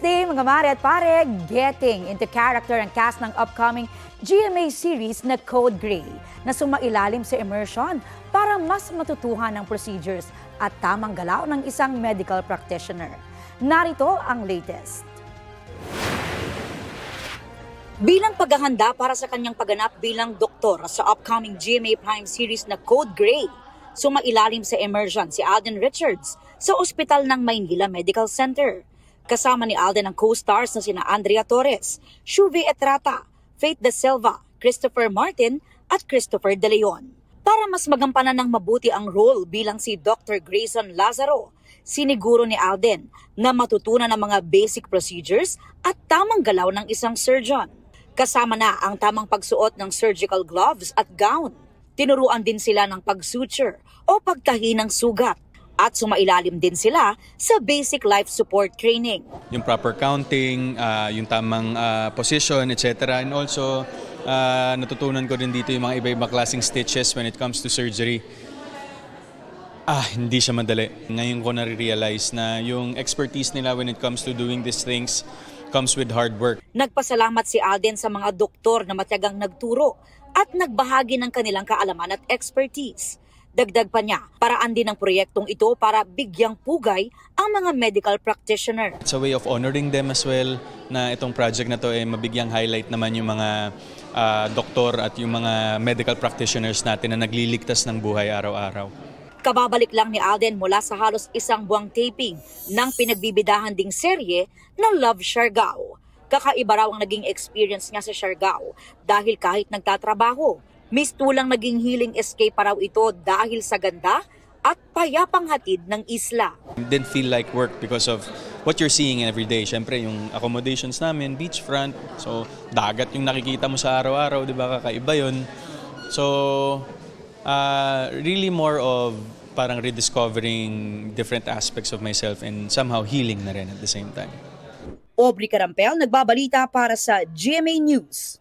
Wednesday, mga mare at pare, getting into character ang cast ng upcoming GMA series na Code Gray na sumailalim sa immersion para mas matutuhan ang procedures at tamang galaw ng isang medical practitioner. Narito ang latest. Bilang paghahanda para sa kanyang pagganap bilang doktor sa upcoming GMA Prime series na Code Gray, sumailalim sa immersion si Alden Richards sa ospital ng Maynila Medical Center. Kasama ni Alden ang co-stars na sina Andrea Torres, Shuvi Etrata, Faith De Silva, Christopher Martin at Christopher De Leon. Para mas magampanan ng mabuti ang role bilang si Dr. Grayson Lazaro, siniguro ni Alden na matutunan ang mga basic procedures at tamang galaw ng isang surgeon. Kasama na ang tamang pagsuot ng surgical gloves at gown. Tinuruan din sila ng pag-suture o pagtahi ng sugat. At sumailalim din sila sa basic life support training. Yung proper counting, yung tamang position, etc. And also, natutunan ko din dito yung mga iba-ibang klaseng stitches when it comes to surgery. Hindi siya madali. Ngayon ko na-realize na yung expertise nila when it comes to doing these things comes with hard work. Nagpasalamat si Alden sa mga doktor na matiyagang nagturo at nagbahagi ng kanilang kaalaman at expertise. Dagdag pa niya, paraan din ng proyektong ito para bigyang pugay ang mga medical practitioner. It's a way of honoring them as well na itong project na to mabigyang highlight naman yung mga doktor at yung mga medical practitioners natin na nagliligtas ng buhay araw-araw. Kababalik lang ni Alden mula sa halos isang buwang taping ng pinagbibidahan ding serye na Love Siargao. Kakaiba raw ang naging experience niya sa Siargao dahil kahit nagtatrabaho, mistulang naging healing escape pa raw ito dahil sa ganda at payapang hatid ng isla. It didn't feel like work because of what you're seeing every day. Siyempre, yung accommodations namin, beachfront, so dagat yung nakikita mo sa araw-araw, di ba, kakaiba yun. So, really more of parang rediscovering different aspects of myself and somehow healing na rin at the same time. Aubrey Carampel, nagbabalita para sa GMA News.